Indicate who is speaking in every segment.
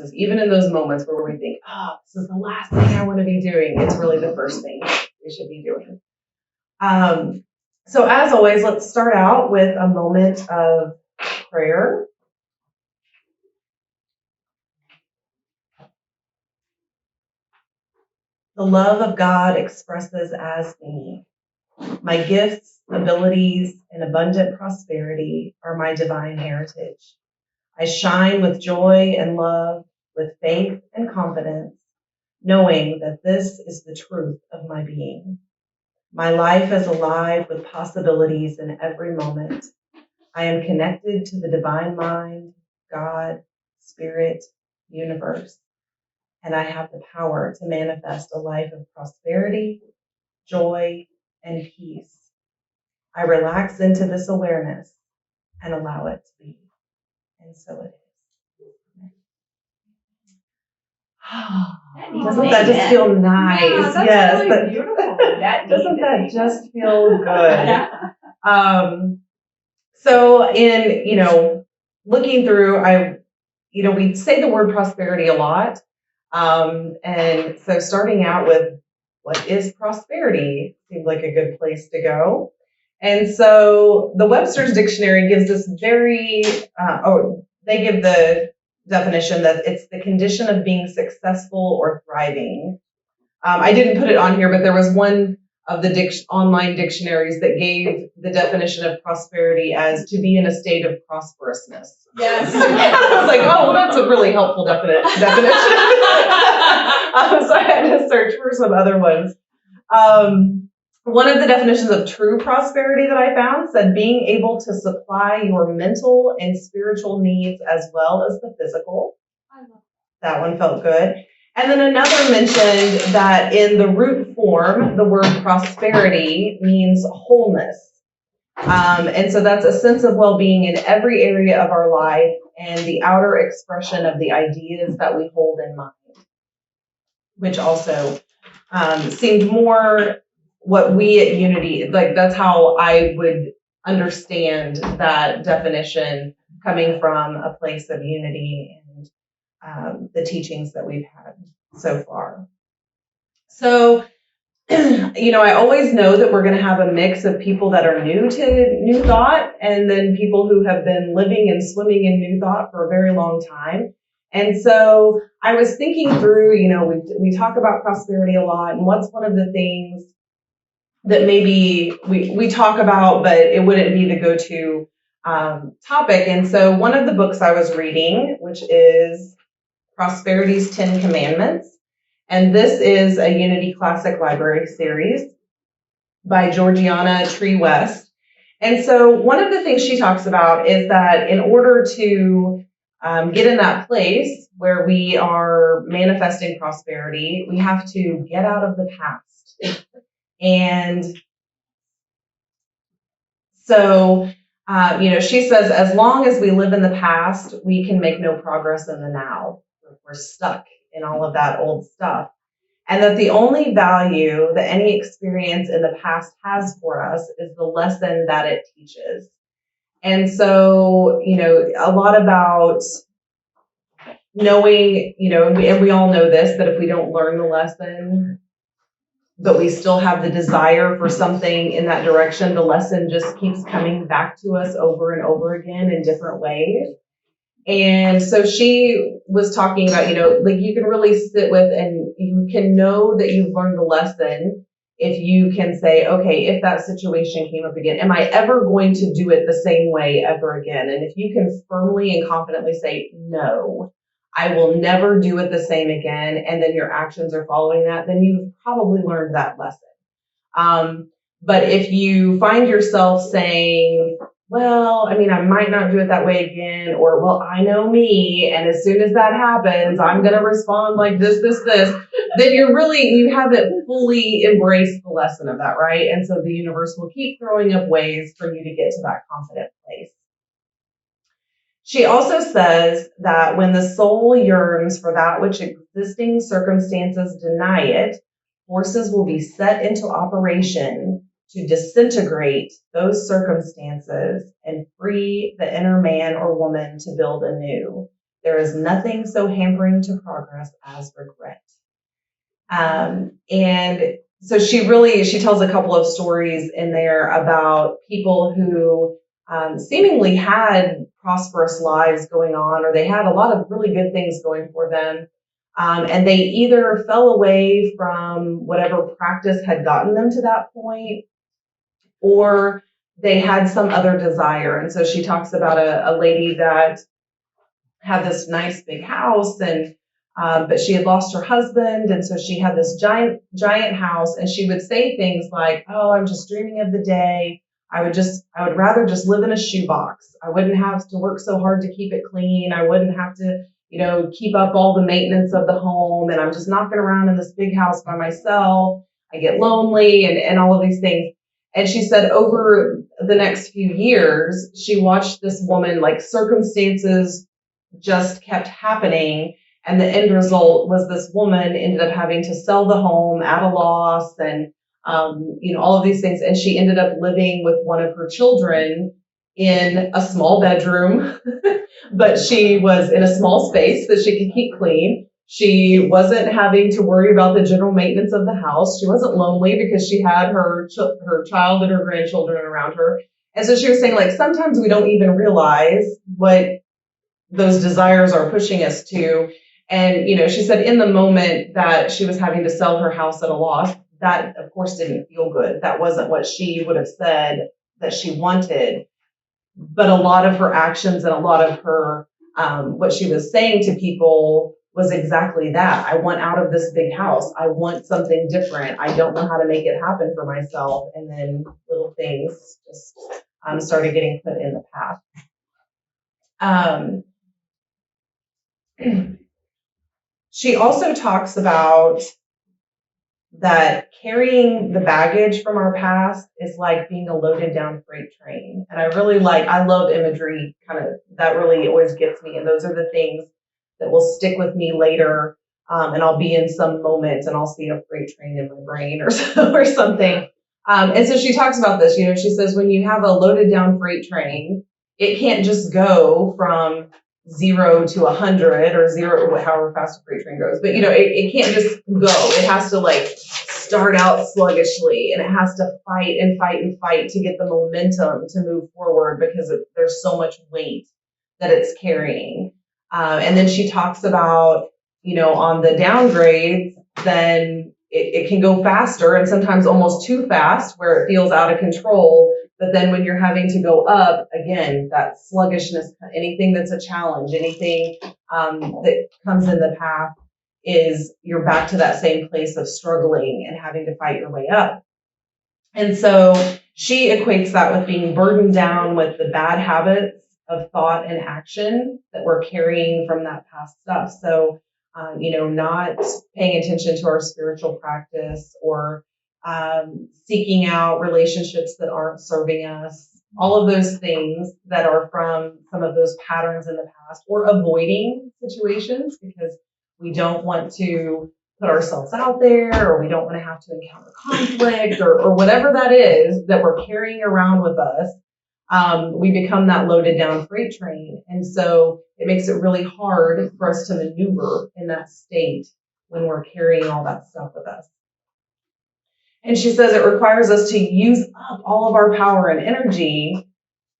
Speaker 1: manifests, even in those moments where we think, oh, this is the last thing I want to be doing. It's really the first thing we should be doing. So as always, let's start out with a moment of prayer. The love of God expresses as me. My gifts, abilities, and abundant prosperity are my divine heritage. I shine with joy and love, with faith and confidence, knowing that this is the truth of my being. My life is alive with possibilities in every moment. I am connected to the divine mind, God, spirit, universe, and I have the power to manifest a life of prosperity, joy, and peace. I relax into this awareness and allow it to be. And so it is. Doesn't that just feel nice?
Speaker 2: Yeah, that's
Speaker 1: yes.
Speaker 2: really beautiful.
Speaker 1: Doesn't that just feel good? So in, looking through, we say the word prosperity a lot. And so starting out with what is prosperity seemed like a good place to go. And so the Webster's Dictionary gives this they give the definition that it's the condition of being successful or thriving. I didn't put it on here, but there was one of the online dictionaries that gave the definition of prosperity as to be in a state of prosperousness.
Speaker 2: Yes.
Speaker 1: I was like, oh, well, that's a really helpful definition. So I had to search for some other ones. One of the definitions of true prosperity that I found said being able to supply your mental and spiritual needs as well as the physical. That one felt good. And then another mentioned that in the root form, the word prosperity means wholeness. And so that's a sense of well-being in every area of our life and the outer expression of the ideas that we hold in mind, which also seemed more what we at Unity, like that's how I would understand that definition coming from a place of unity and the teachings that we've had so far. So, I always know that we're going to have a mix of people that are new to New Thought and then people who have been living and swimming in New Thought for a very long time. And so I was thinking through, we talk about prosperity a lot, and what's one of the things that maybe we talk about, but it wouldn't be the go-to topic. And so one of the books I was reading, which is Prosperity's 10 Commandments, and this is a Unity Classic Library series by Georgiana Tree West. And so one of the things she talks about is that in order to get in that place where we are manifesting prosperity, we have to get out of the past. And so, she says, as long as we live in the past, we can make no progress in the now. We're stuck in all of that old stuff. And that the only value that any experience in the past has for us is the lesson that it teaches. And so, a lot about knowing, and we all know this, that if we don't learn the lesson, but we still have the desire for something in that direction, the lesson just keeps coming back to us over and over again in different ways. And so she was talking about, you can really sit with and you can know that you've learned the lesson if you can say, okay, if that situation came up again, am I ever going to do it the same way ever again? And if you can firmly and confidently say, no, I will never do it the same again, and then your actions are following that, then you've probably learned that lesson. But if you find yourself saying, well, I might not do it that way again, or, well, I know me, and as soon as that happens, I'm going to respond like this, then you haven't fully embraced the lesson of that, right? And so the universe will keep throwing up ways for you to get to that confident place. She also says that when the soul yearns for that which existing circumstances deny it, forces will be set into operation to disintegrate those circumstances and free the inner man or woman to build anew. There is nothing so hampering to progress as regret. And so she tells a couple of stories in there about people who seemingly had prosperous lives going on, or they had a lot of really good things going for them. And they either fell away from whatever practice had gotten them to that point, or they had some other desire. And so she talks about a lady that had this nice big house, and but she had lost her husband, and so she had this giant house, and she would say things like, "Oh, I'm just dreaming of the day. I would rather just live in a shoebox. I wouldn't have to work so hard to keep it clean. I wouldn't have to, keep up all the maintenance of the home, and I'm just knocking around in this big house by myself. I get lonely," and all of these things. And she said over the next few years, she watched this woman, like, circumstances just kept happening. And the end result was this woman ended up having to sell the home at a loss, and, all of these things. And she ended up living with one of her children in a small bedroom, but she was in a small space that she could keep clean. She wasn't having to worry about the general maintenance of the house. She wasn't lonely because she had her child and her grandchildren around her. And so she was saying, like, sometimes we don't even realize what those desires are pushing us to. And, she said in the moment that she was having to sell her house at a loss, that of course didn't feel good. That wasn't what she would have said that she wanted. But a lot of her actions and a lot of her, what she was saying to people was exactly that. I want out of this big house. I want something different. I don't know how to make it happen for myself. And then little things just started getting put in the path. She also talks about that carrying the baggage from our past is like being a loaded down freight train. And I love imagery, kind of, that really always gets me. And those are the things that will stick with me later. And I'll be in some moment and I'll see a freight train in my brain or something. And so she talks about this, she says, when you have a loaded down freight train, it can't just go from 0 to 100 or 0, however fast a freight train goes. But, it can't just go. It has to, like, start out sluggishly, and it has to fight and fight and fight to get the momentum to move forward because there's so much weight that it's carrying. And then she talks about, on the downgrades, then it can go faster and sometimes almost too fast where it feels out of control. But then when you're having to go up, again, that sluggishness, anything that's a challenge, anything that comes in the path, is you're back to that same place of struggling and having to fight your way up. And so she equates that with being burdened down with the bad habits of thought and action that we're carrying from that past stuff. So, not paying attention to our spiritual practice, or seeking out relationships that aren't serving us, all of those things that are from some of those patterns in the past, or avoiding situations because we don't want to put ourselves out there, or we don't want to have to encounter conflict, or whatever that is that we're carrying around with us. We become that loaded down freight train. And so it makes it really hard for us to maneuver in that state when we're carrying all that stuff with us. And she says it requires us to use up all of our power and energy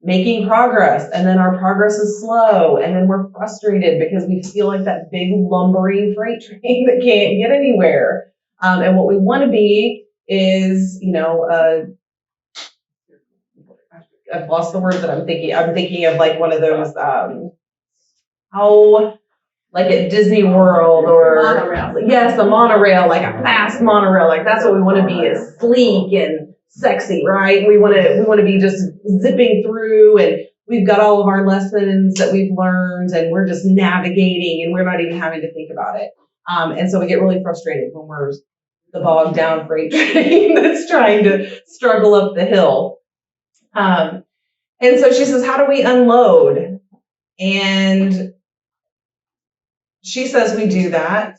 Speaker 1: making progress. And then our progress is slow. And then we're frustrated because we feel like that big lumbering freight train that can't get anywhere. And what we want to be is, I've lost the word that I'm thinking. I'm thinking of like one of those, like at Disney World, or monorail. Yes, a monorail, like a fast monorail. Like that's what we want to be, is sleek and sexy, right? We want to be just zipping through, and we've got all of our lessons that we've learned, and we're just navigating, and we're not even having to think about it. And so we get really frustrated when we're the bogged down freight train that's trying to struggle up the hill. And so she says, how do we unload? And she says we do that.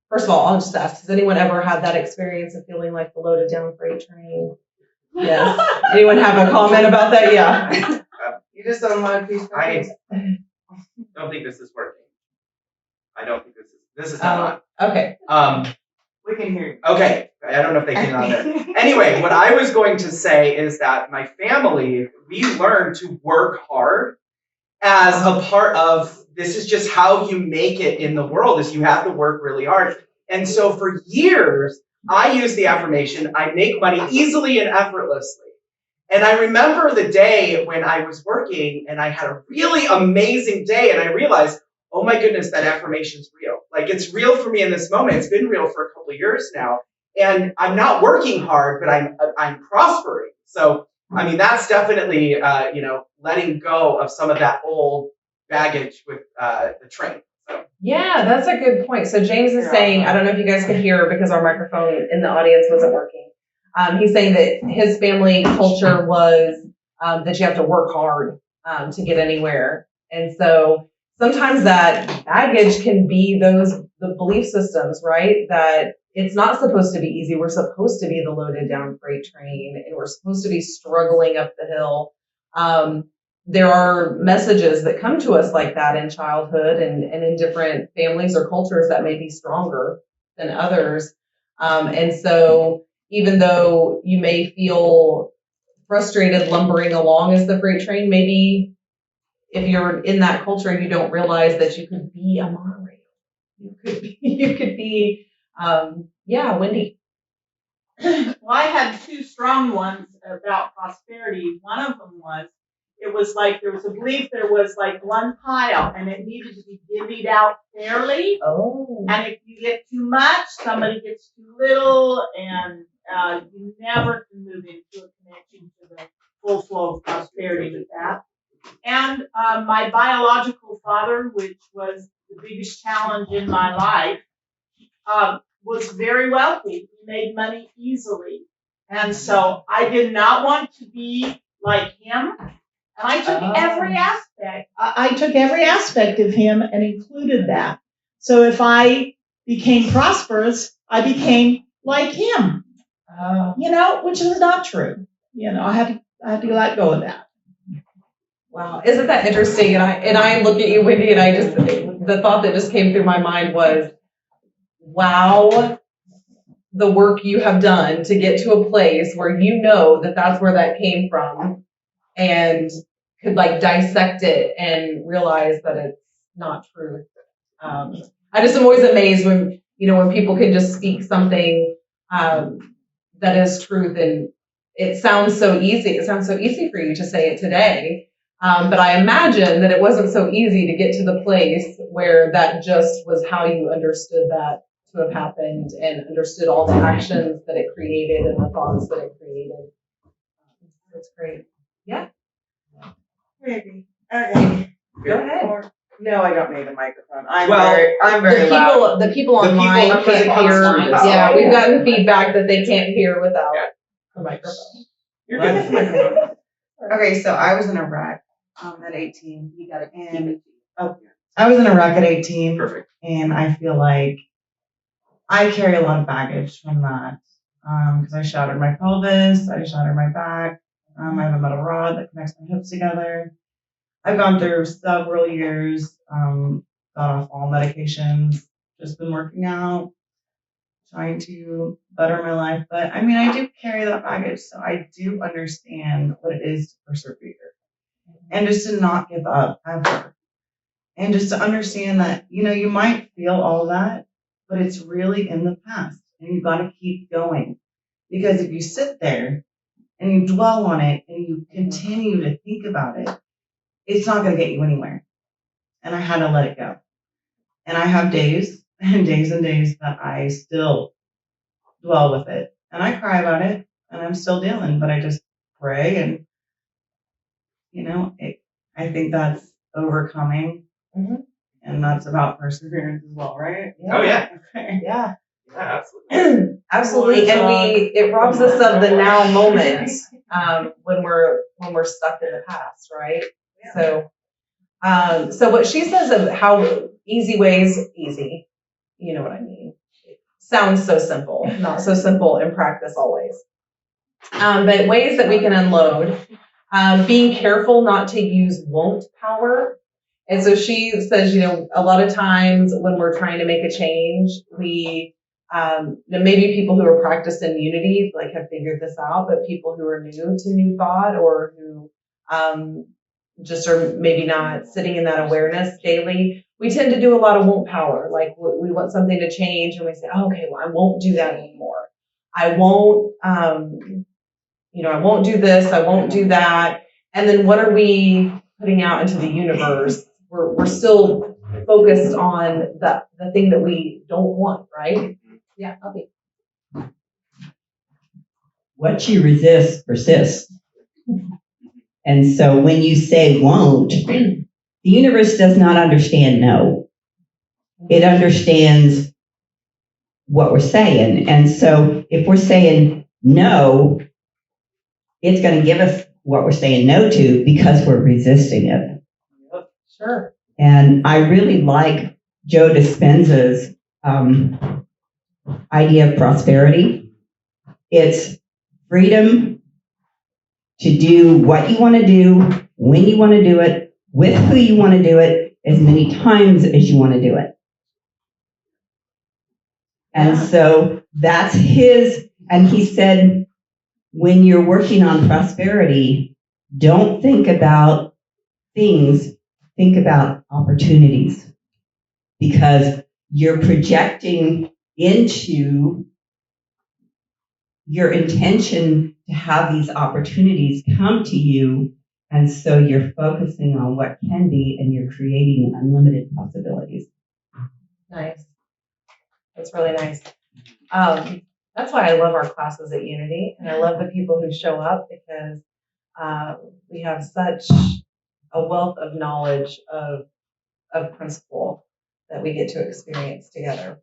Speaker 1: First of all, I'll just ask, has anyone ever had that experience of feeling like the loaded down freight train? Yes. Anyone have a comment about that? Yeah.
Speaker 2: You just don't want to be. don't think this is working. I don't think this is not
Speaker 1: on. Okay.
Speaker 3: We can hear you.
Speaker 2: Okay. I don't know if they can on there. Anyway, what I was going to say is that my family, we learned to work hard as a part of, this is just how you make it in the world, is you have to work really hard. And so for years, I used the affirmation, I make money easily and effortlessly. And I remember the day when I was working and I had a really amazing day and I realized, oh my goodness, that affirmation's real. Like, it's real for me in this moment. It's been real for a couple of years now. And I'm not working hard, but I'm prospering. So, I mean, that's definitely, letting go of some of that old baggage with the train. So.
Speaker 1: Yeah, that's a good point. So James is saying, I don't know if you guys could hear because our microphone in the audience wasn't working. He's saying that his family culture was that you have to work hard to get anywhere. And so sometimes that baggage can be the belief systems, right? That it's not supposed to be easy. We're supposed to be the loaded down freight train and we're supposed to be struggling up the hill. There are messages that come to us like that in childhood and in different families or cultures that may be stronger than others. And so even though you may feel frustrated lumbering along as the freight train, maybe if you're in that culture, you don't realize that you could be a monorail. You could be, Wendy.
Speaker 3: Well, I had two strong ones about prosperity. One of them was, it was like there was a belief there was like one pile and it needed to be divvied out fairly.
Speaker 1: Oh.
Speaker 3: And if you get too much, somebody gets too little, and you never can move into a connection to the full flow of prosperity with that. And my biological father, which was the biggest challenge in my life, was very wealthy. He made money easily. And so I did not want to be like him. And I took every aspect. I took every aspect of him and included that. So if I became prosperous, I became like him. Which is not true. I had to let go of that.
Speaker 1: Wow, isn't that interesting? And I look at you, Wendy, and the thought that just came through my mind was, wow, the work you have done to get to a place where you know that that's where that came from, and could like dissect it and realize that it's not truth. I just am always amazed when people can just speak something that is truth, and it sounds so easy. It sounds so easy for you to say it today. But I imagine that it wasn't so easy to get to the place where that just was how you understood that to have happened and understood all the actions that it created and the thoughts that it created. That's great. Yeah.
Speaker 4: Maybe. Okay.
Speaker 1: Go ahead.
Speaker 4: No, I don't need a microphone. I'm very loud.
Speaker 1: The people online can't hear. Yeah, we've gotten feedback that they can't hear without a microphone.
Speaker 2: You're good.
Speaker 4: Okay, so I was in Iraq at 18.
Speaker 3: You got to
Speaker 4: And I was in Iraq at 18.
Speaker 2: Perfect.
Speaker 4: And I feel like I carry a lot of baggage from that. Because I shattered my pelvis, I shattered my back. I have a metal rod that connects my hips together. I've gone through several years, got off all medications, just been working out, trying to better my life. But I mean, I do carry that baggage, so I do understand what it is to persevere and just to not give up ever. And just to understand that, you might feel all that, but it's really in the past and you've got to keep going. Because if you sit there and you dwell on it and you continue to think about it, it's not going to get you anywhere. And I had to let it go. And I have days and days and days that I still dwell with it. And I cry about it and I'm still dealing, but I just pray and, I think that's overcoming. Mm-hmm. And that's about perseverance as well, right?
Speaker 2: Oh, yeah.
Speaker 4: Okay.
Speaker 1: Yeah.
Speaker 2: Yeah, absolutely.
Speaker 1: Absolutely. And it robs us of the now moment when we're stuck in the past, right? Yeah. So what she says of how easy, you know what I mean? It sounds so simple, not so simple in practice always. But ways that we can unload, being careful not to use won't power And so she says, a lot of times when we're trying to make a change, we, maybe people who are practicing Unity like have figured this out, but people who are new to New Thought or who just are maybe not sitting in that awareness daily, we tend to do a lot of won't power. Like we want something to change and we say, oh, okay, well, I won't do that anymore. I won't, I won't do this. I won't do that. And then what are we putting out into the universe? We're still focused on the thing that we don't want, right? Yeah, okay.
Speaker 5: What you resist persists. And so when you say won't, the universe does not understand no. It understands what we're saying. And so if we're saying no, it's going to give us what we're saying no to because we're resisting it.
Speaker 1: Sure.
Speaker 5: And I really like Joe Dispenza's idea of prosperity. It's freedom to do what you want to do, when you want to do it, with who you want to do it, as many times as you want to do it. And so that's his, and he said, when you're working on prosperity, don't think about things, think about opportunities, because you're projecting into your intention to have these opportunities come to you, and so you're focusing on what can be, and you're creating unlimited possibilities.
Speaker 1: Nice. That's really nice. That's why I love our classes at Unity, and I love the people who show up because we have such a wealth of knowledge of principle that we get to experience together.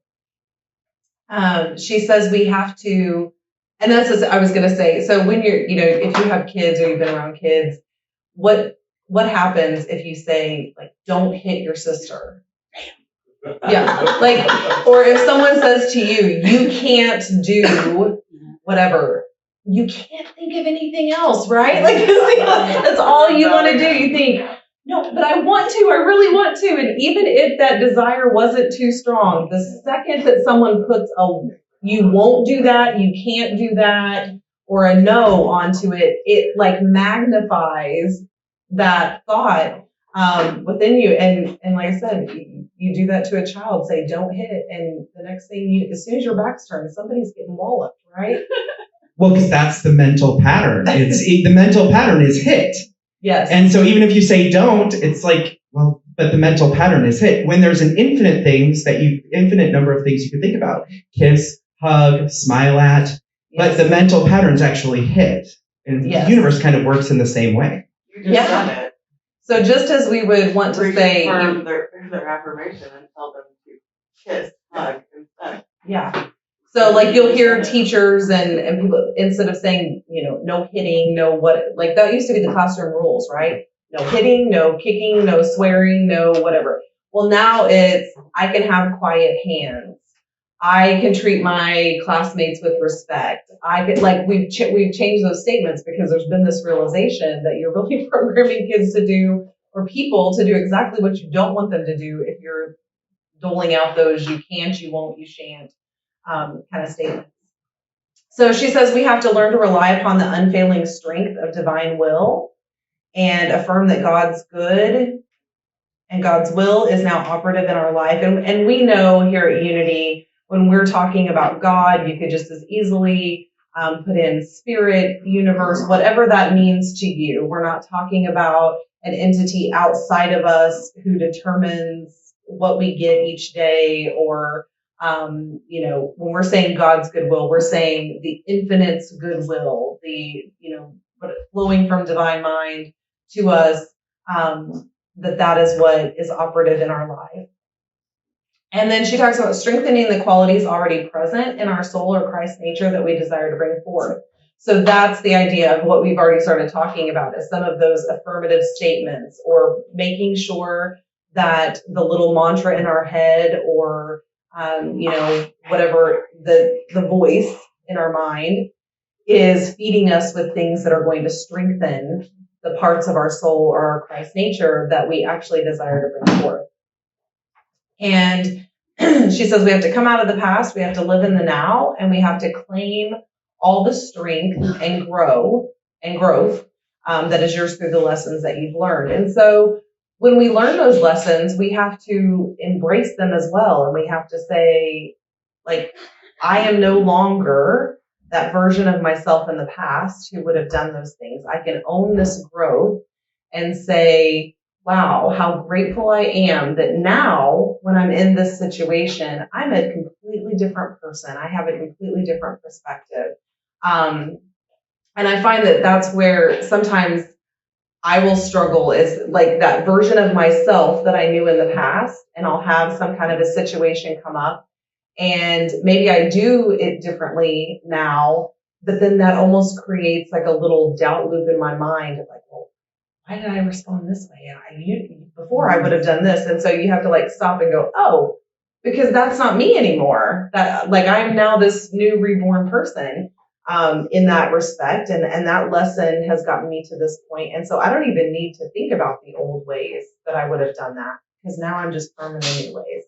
Speaker 1: She says we have to, and that's what I was going to say. So when you're, if you have kids or you've been around kids, what happens if you say, like, don't hit your sister? Yeah, like, or if someone says to you, you can't do whatever, you can't think of anything else, right? Like, that's all you want to do. You think, no, but I want to, I really want to. And even if that desire wasn't too strong, the second that someone puts you won't do that, you can't do that, or a no onto it, it like magnifies that thought within you. And like I said, you do that to a child, say, don't hit. And the next thing as soon as your back's turned, somebody's getting walloped, right?
Speaker 2: Well, because that's the mental pattern. The mental pattern is hit.
Speaker 1: Yes.
Speaker 2: And so even if you say don't, it's like, well, but the mental pattern is hit. When there's an infinite number of things you can think about. Kiss, hug, smile at. Yes. But the mental pattern's actually hit. And the universe kind of works in the same way.
Speaker 6: You just said it.
Speaker 1: So just as we would want to say
Speaker 6: their affirmation and tell them to kiss, hug, and stuff.
Speaker 1: Yeah. So like you'll hear teachers and people, instead of saying, no hitting, no what, like that used to be the classroom rules, right? No hitting, no kicking, no swearing, no whatever. Well, now it's, I can have quiet hands. I can treat my classmates with respect. I could, like, we've changed those statements because there's been this realization that you're really programming kids to do, or people to do exactly what you don't want them to do if you're doling out those you can't, you won't, you shan't kind of statements. So she says we have to learn to rely upon the unfailing strength of divine will and affirm that God's good and God's will is now operative in our life. And we know here at Unity, when we're talking about God, you could just as easily put in spirit, universe, whatever that means to you. We're not talking about an entity outside of us who determines what we get each day, or when we're saying God's goodwill, we're saying the infinite's goodwill, the flowing from divine mind to us, that is what is operative in our life. And then she talks about strengthening the qualities already present in our soul or Christ nature that we desire to bring forth. So that's the idea of what we've already started talking about, is some of those affirmative statements, or making sure that the little mantra in our head, or whatever the voice in our mind is feeding us with things that are going to strengthen the parts of our soul or our Christ nature that we actually desire to bring forth. And she says we have to come out of the past, we have to live in the now, and we have to claim all the strength and growth that is yours through the lessons that you've learned. And so when we learn those lessons, we have to embrace them as well. And we have to say, like, I am no longer that version of myself in the past who would have done those things. I can own this growth and say, wow, how grateful I am that now when I'm in this situation, I'm a completely different person. I have a completely different perspective. And I find that that's where sometimes I will struggle, is like that version of myself that I knew in the past, and I'll have some kind of a situation come up and maybe I do it differently now, but then that almost creates like a little doubt loop in my mind of like, well, why did I respond this way? Before I would have done this. And so you have to like stop and go, oh, because that's not me anymore. That like I'm now this new reborn person in that respect. And that lesson has gotten me to this point. And so I don't even need to think about the old ways that I would have done that, because now I'm just firm in the new ways.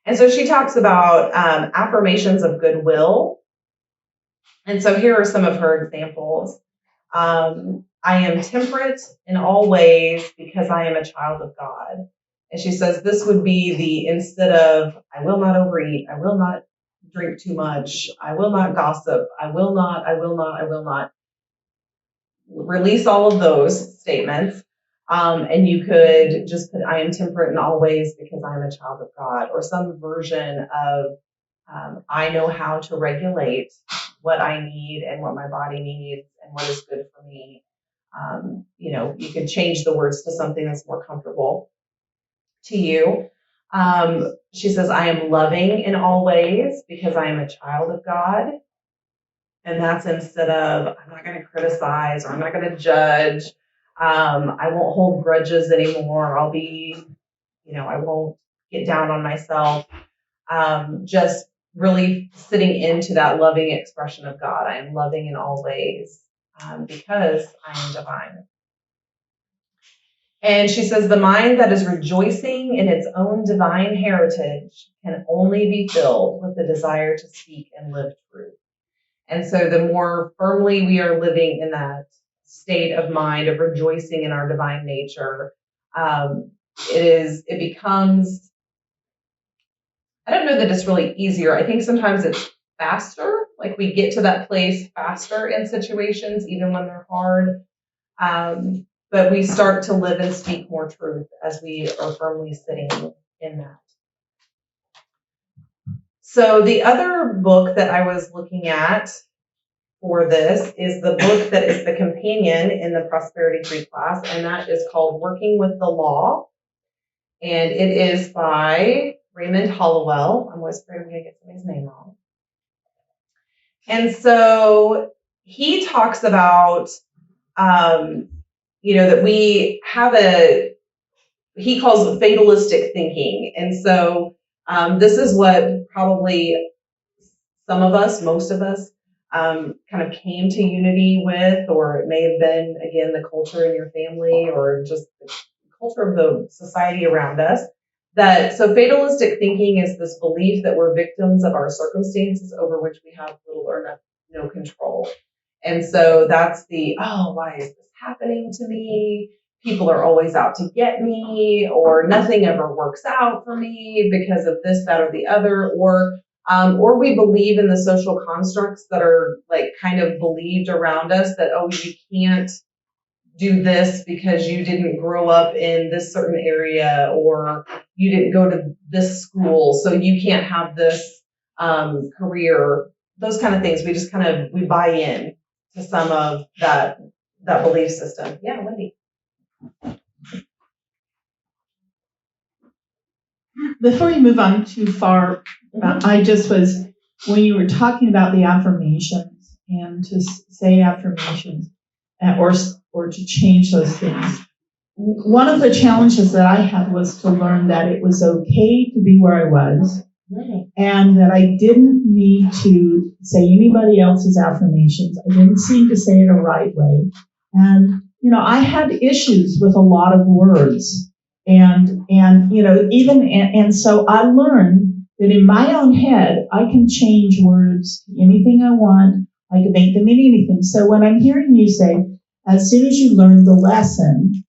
Speaker 1: And so she talks about affirmations of goodwill. And so here are some of her examples. I am temperate in all ways because I am a child of God. And she says this would be the, instead of, I will not overeat, I will not drink too much, I will not gossip, I will not. Release all of those statements. And you could just put, I am temperate in all ways because I'm a child of God, or some version of, I know how to regulate what I need and what my body needs and what is good for me. You could change the words to something that's more comfortable to you. She says, I am loving in all ways because I am a child of God. And that's instead of, I'm not going to criticize, or I'm not going to judge. I won't hold grudges anymore. I'll be, I won't get down on myself. Just really sitting into that loving expression of God. I am loving in all ways because I am divine. And she says, the mind that is rejoicing in its own divine heritage can only be filled with the desire to speak and live truth. And so the more firmly we are living in that state of mind of rejoicing in our divine nature, it becomes, I don't know that it's really easier. I think sometimes it's faster. Like we get to that place faster in situations, even when they're hard. But we start to live and speak more truth as we are firmly sitting in that. So the other book that I was looking at for this is the book that is the companion in the Prosperity 3 class, and that is called Working with the Law. And it is by Raymond Hollowell. I'm always afraid I'm going to get somebody's name wrong. And so he talks about, that we have he calls it fatalistic thinking. And so this is what probably some of us, most of us, kind of came to Unity with, or it may have been, again, the culture in your family or just the culture of the society around us. So fatalistic thinking is this belief that we're victims of our circumstances over which we have little or no control. And so that's why is this happening to me? People are always out to get me, or nothing ever works out for me because of this, that, or the other, or we believe in the social constructs that are like kind of believed around us that, oh, you can't do this because you didn't grow up in this certain area, or you didn't go to this school, so you can't have this career, those kind of things. We just we buy in to some of that belief system. Yeah, Wendy.
Speaker 7: Before you move on too far, when you were talking about the affirmations and to say affirmations or to change those things, one of the challenges that I had was to learn that it was okay to be where I was, and that I didn't need to say anybody else's affirmations. I didn't seem to say it a right way. And, I had issues with a lot of words. And so I learned that in my own head, I can change words to anything I want. I can make them mean anything. So when I'm hearing you say, as soon as you learn the lesson,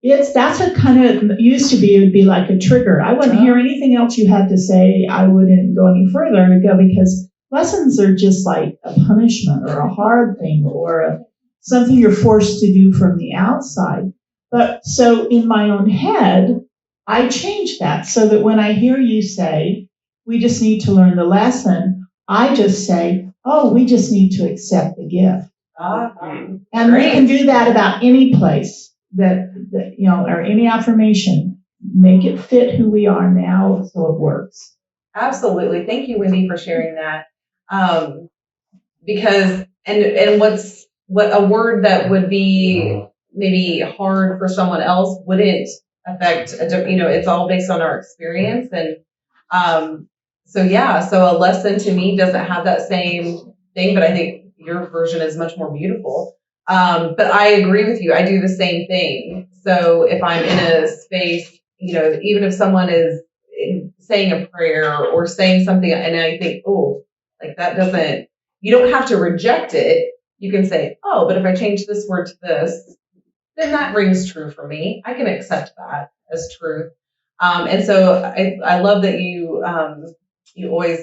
Speaker 7: that's what kind of used to be, it would be like a trigger. I wouldn't hear anything else you had to say. I wouldn't go any further to go because lessons are just like a punishment or a hard thing or something you're forced to do from the outside. But so in my own head, I changed that so that when I hear you say, we just need to learn the lesson, I just say, oh, we just need to accept the gift. And we can do that about any place that or any affirmation. Make it fit who we are now so it works.
Speaker 1: Absolutely. Thank you, Wendy, for sharing that. Because what a word that would be maybe hard for someone else wouldn't affect, it's all based on our experience. And so a lesson to me doesn't have that same thing, but I think your version is much more beautiful. But I agree with you. I do the same thing. So if I'm in a space, even if someone is saying a prayer or saying something and I think, oh, like that doesn't, you don't have to reject it. You can say, oh, but if I change this word to this, then that rings true for me. I can accept that as truth. And so I love that you always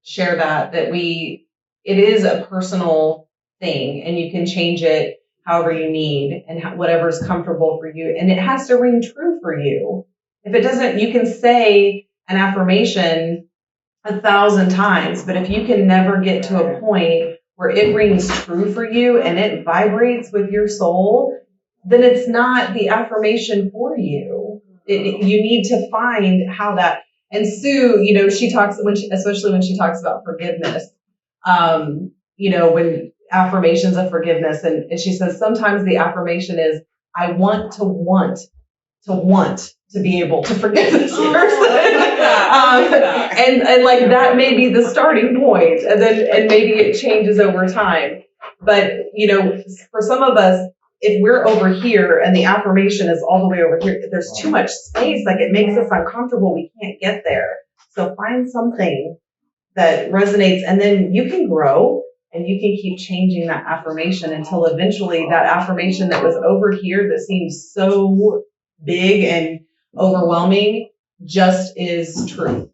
Speaker 1: share that it is a personal thing and you can change it however you need and whatever's comfortable for you. And it has to ring true for you. If it doesn't, you can say an affirmation 1,000 times, but if you can never get to a point where it rings true for you and it vibrates with your soul, then it's not the affirmation for you. You need to find how that. And Sue, she talks especially when she talks about forgiveness. When affirmations of forgiveness, and she says sometimes the affirmation is, I want to be able to forgive this person. And like that may be the starting point, and maybe it changes over time. But for some of us, if we're over here and the affirmation is all the way over here, there's too much space, like it makes us uncomfortable, we can't get there. So find something that resonates, and then you can grow and you can keep changing that affirmation until eventually that affirmation that was over here that seems so big and overwhelming just is true.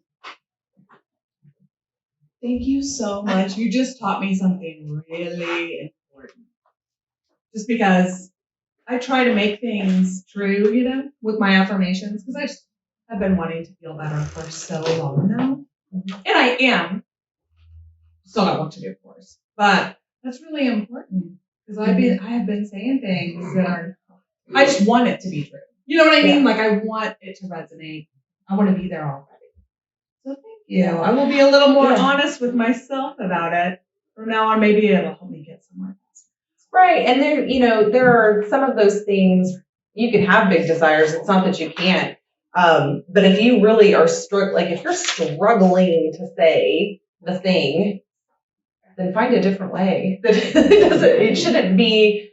Speaker 8: Thank you so much. You just taught me something really important. Just because I try to make things true, with my affirmations, because I've been wanting to feel better for so long now. And I am. Still got work to do, of course. But that's really important because I have been saying things that I just want it to be true. You know what I mean? Yeah. Like I want it to resonate. I want to be there already. So thank you. Yeah. I will be a little more honest with myself about it from now on. Maybe it'll help me get somewhere.
Speaker 1: Right. And there are some of those things you can have big desires. It's not that you can't. But if you really are if you're struggling to say the thing, then find a different way. It shouldn't be,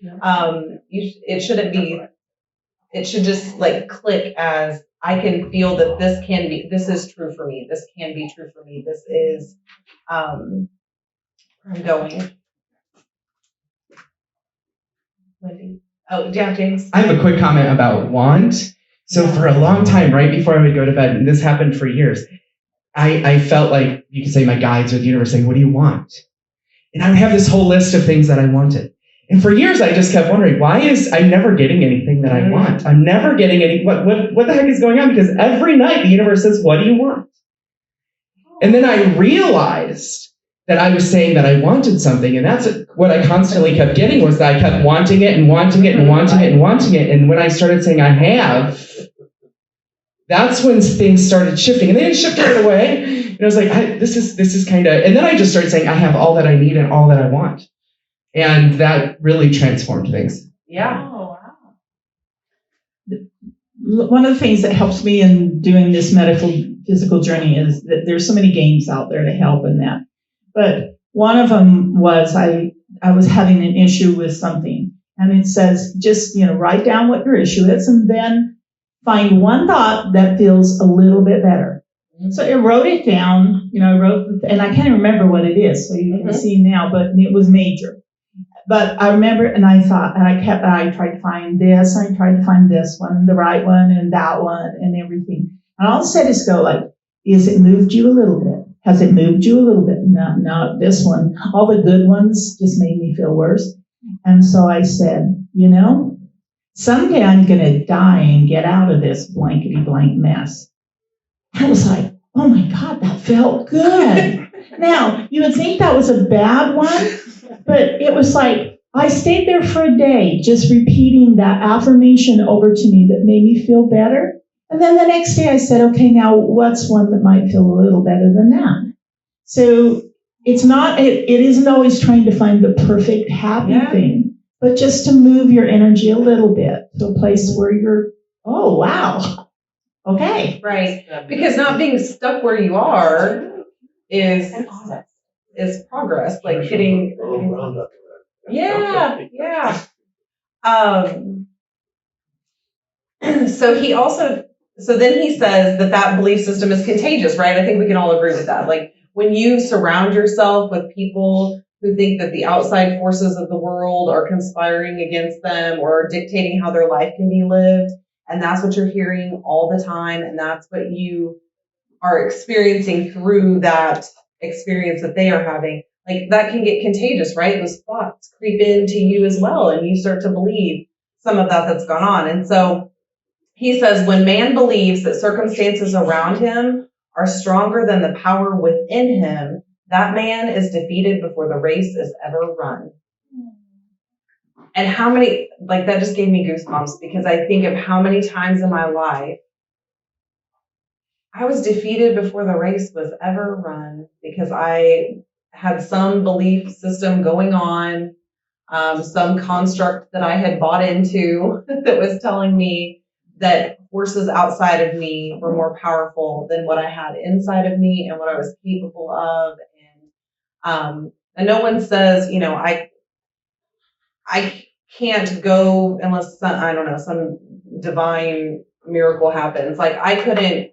Speaker 1: it should just like click as I can feel that this is true for me. This can be true for me. This is, I'm going. Wendy. Oh, yeah, James.
Speaker 2: I have a quick comment about want. So for a long time, right before I would go to bed, and this happened for years, I felt like you could say my guides or the universe saying, what do you want? And I would have this whole list of things that I wanted. And for years, I just kept wondering, why is I'm never getting anything that I want? I'm never getting what the heck is going on? Because every night the universe says, what do you want? And then I realized that I was saying that I wanted something, and that's what I constantly kept getting was that I kept wanting it and wanting it and wanting it and wanting it. And when I started saying I have, that's when things started shifting, and they didn't shift right away. And I was like, this is kind of, and then I just started saying I have all that I need and all that I want, and that really transformed things.
Speaker 1: Yeah.
Speaker 7: Oh, wow. One of the things that helps me in doing this physical journey is that there's so many games out there to help in that. But one of them was I was having an issue with something, And it says, just, write down what your issue is and then find one thought that feels a little bit better. So I wrote it down, and I can't remember what it is, so you can see now, but it was major. But I remember, and I thought, and I tried to find this, I tried to find this one, the right one, and that one, and everything. And all I said is go like, is it moved you a little bit? Has it moved you a little bit? No, this one. All the good ones just made me feel worse. And so I said, someday I'm going to die and get out of this blankety blank mess. I was like, oh my God, that felt good. Now, you would think that was a bad one. But it was like, I stayed there for a day just repeating that affirmation over to me that made me feel better. And then the next day I said, okay, now what's one that might feel a little better than that? So it isn't always trying to find the perfect happy thing, but just to move your energy a little bit to a place where you're, oh, wow. Okay.
Speaker 1: Right. Because not being stuck where you are is progress, like getting. Yeah. So then he says that belief system is contagious, right? I think we can all agree with that. Like when you surround yourself with people who think that the outside forces of the world are conspiring against them or dictating how their life can be lived, and that's what you're hearing all the time, and that's what you are experiencing through that experience that they are having, like that can get contagious, right? Those thoughts creep into you as well, and you start to believe some of that's gone on. And so he says, when man believes that circumstances around him are stronger than the power within him, that man is defeated before the race is ever run. And how many, like that just gave me goosebumps, because I think of how many times in my life I was defeated before the race was ever run because I had some belief system going on, some construct that I had bought into that was telling me that forces outside of me were more powerful than what I had inside of me and what I was capable of. And no one says, I can't go unless some divine miracle happens. Like I couldn't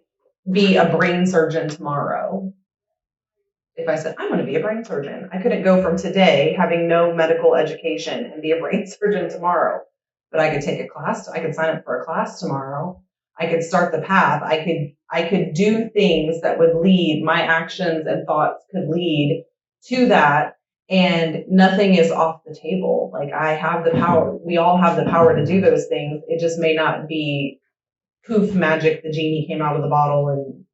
Speaker 1: be a brain surgeon tomorrow. If I said, I'm going to be a brain surgeon, I couldn't go from today having no medical education and be a brain surgeon tomorrow. But I could take a class. I could sign up for a class tomorrow. I could start the path. I could do things that would lead, my actions and thoughts could lead to that. And nothing is off the table. Like I have the power. We all have the power to do those things. It just may not be poof magic. The genie came out of the bottle and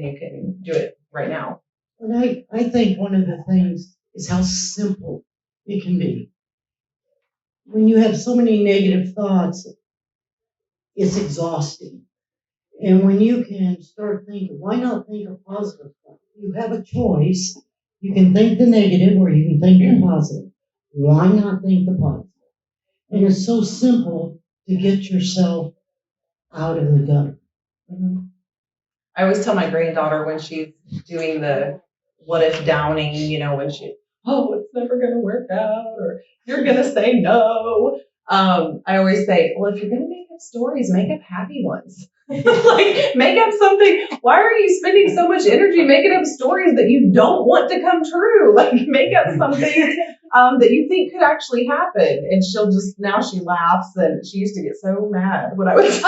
Speaker 1: you can do it right now.
Speaker 9: And I think one of the things is how simple it can be. When you have so many negative thoughts, it's exhausting. And when you can start thinking, why not think a positive thought? You have a choice. You can think the negative or you can think the positive. Why not think the positive? And it's so simple to get yourself out of the gutter.
Speaker 1: Mm-hmm. I always tell my granddaughter when she's doing the what if downing, when she, it's never going to work out, or you're going to say no. I always say, well, if you're going to make up stories, make up happy ones. Like, make up something. Why are you spending so much energy making up stories that you don't want to come true? Like, make up something that you think could actually happen. And she'll just, now she laughs, and she used to get so mad when I was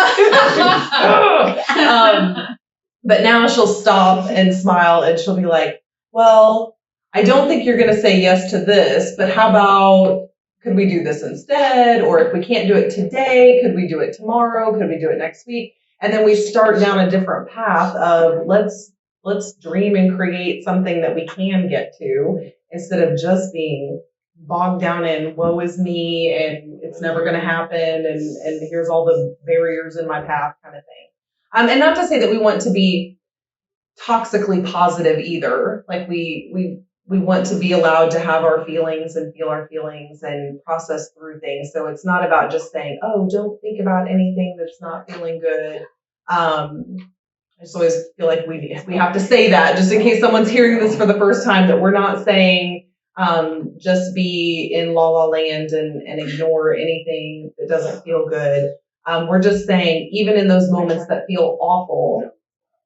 Speaker 1: but now she'll stop and smile, and she'll be like, well, I don't think you're going to say yes to this, but how about, could we do this instead? Or if we can't do it today, could we do it tomorrow? Could we do it next week? And then we start down a different path of let's dream and create something that we can get to, instead of just being bogged down in woe is me and it's never going to happen and here's all the barriers in my path kind of thing. And not to say that we want to be toxically positive either. Like we want to be allowed to have our feelings and feel our feelings and process through things. So it's not about just saying, oh, don't think about anything that's not feeling good. I just always feel like we have to say that just in case someone's hearing this for the first time, that we're not saying just be in la la land and ignore anything that doesn't feel good. We're just saying, even in those moments that feel awful,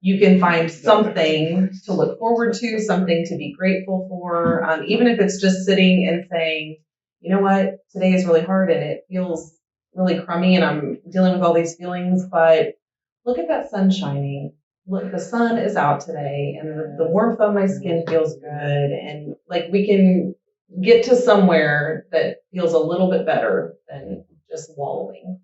Speaker 1: you can find something to look forward to, something to be grateful for, even if it's just sitting and saying, you know what, today is really hard and it feels really crummy and I'm dealing with all these feelings, but look at that sun shining. Look, the sun is out today and the warmth on my skin feels good. And like we can get to somewhere that feels a little bit better than just wallowing.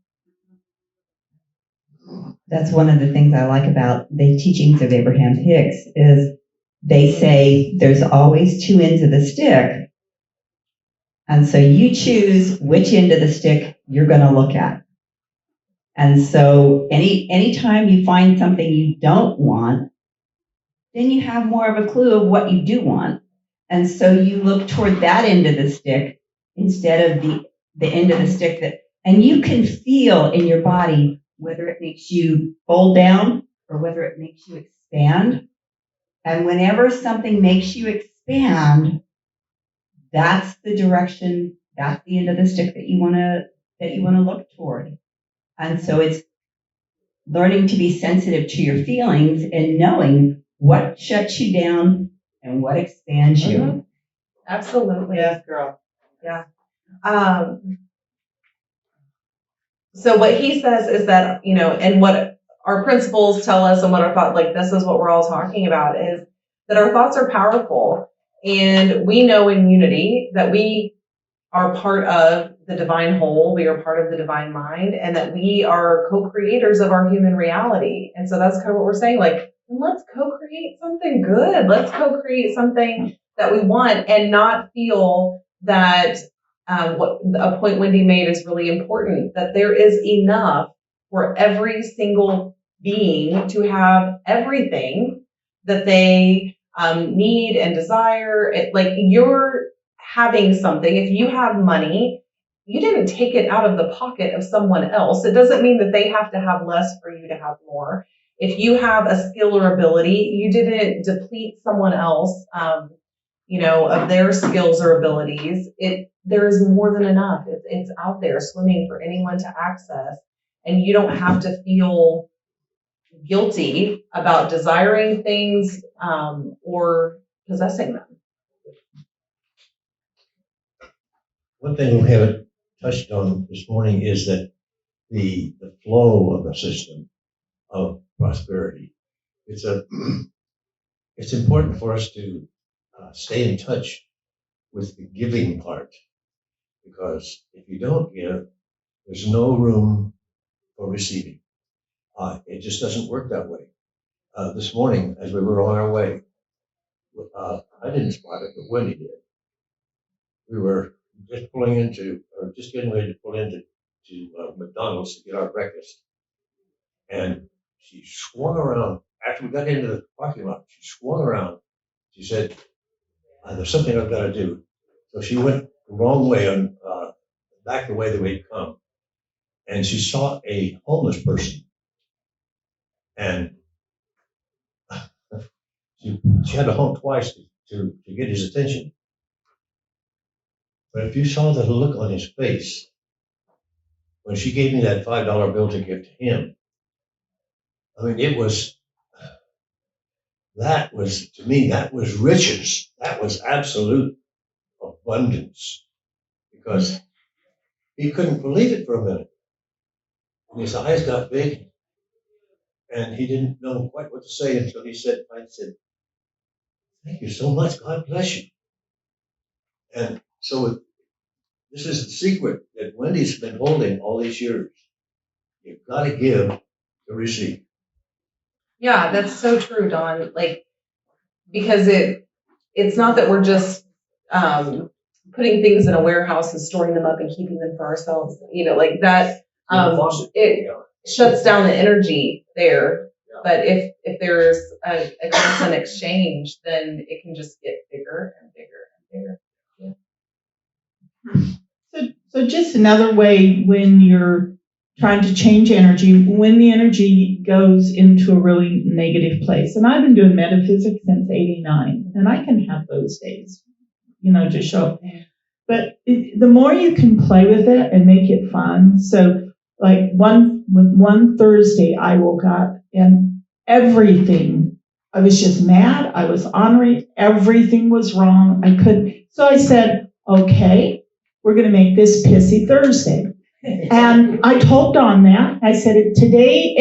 Speaker 5: That's one of the things I like about the teachings of Abraham Hicks is they say there's always two ends of the stick. And so you choose which end of the stick you're going to look at. And so anytime you find something you don't want, then you have more of a clue of what you do want. And so you look toward that end of the stick instead of the end of the stick and you can feel in your body whether it makes you fold down or whether it makes you expand. And whenever something makes you expand, that's the direction, that's the end of the stick that you want to look toward. And so it's learning to be sensitive to your feelings and knowing what shuts you down and what expands you.
Speaker 1: Mm-hmm. Absolutely.
Speaker 6: Yes, girl.
Speaker 1: Yeah. So what he says is that, and what our principles tell us and what our thought, like this is what we're all talking about, is that our thoughts are powerful. And we know in Unity that we are part of the divine whole, we are part of the divine mind, and that we are co-creators of our human reality. And so that's kind of what we're saying, like, let's co-create something good. Let's co-create something that we want and not feel that what a point Wendy made is really important, that there is enough for every single being to have everything that they need and desire. Like you're having something, if you have money, you didn't take it out of the pocket of someone else. It doesn't mean that they have to have less for you to have more. If you have a skill or ability, you didn't deplete someone else, of their skills or abilities. There is more than enough. It's out there swimming for anyone to access. And you don't have to feel guilty about desiring things or possessing them.
Speaker 10: One thing we haven't touched on this morning is that the flow of the system of prosperity. It's important for us to stay in touch with the giving part, because if you don't give, there's no room for receiving. It just doesn't work that way. This morning, as we were on our way, I didn't spot it, but Wendy did. We were just getting ready to pull into McDonald's to get our breakfast. And she swung around. After we got into the parking lot, she swung around. She said, there's something I've got to do. So she went the wrong way on back the way that we'd come. And she saw a homeless person. And she had to honk twice to get his attention. But if you saw the look on his face when she gave me that $5 bill to give to him, I mean, to me, that was riches. That was absolute abundance, because he couldn't believe it for a minute. And his eyes got big, and he didn't know quite what to say until I said, "Thank you so much. God bless you." And so this is the secret that Wendy's been holding all these years. You've got to give to receive.
Speaker 1: Yeah, that's so true, Dawn. Like, because it's not that we're just putting things in a warehouse and storing them up and keeping them for ourselves. Like that. It shuts down the energy there. Yeah. But if there's a constant exchange, then it can just get bigger and bigger and bigger. Yeah.
Speaker 7: So just another way when you're trying to change energy, when the energy goes into a really negative place. And I've been doing metaphysics since '89, and I can have those days. just show up. But the more you can play with it and make it fun. So like one Thursday I woke up and everything, I was just mad. I was ornery. Everything was wrong. I couldn't. So I said, okay, we're going to make this Pissy Thursday. And I told Dawn that. I said, today,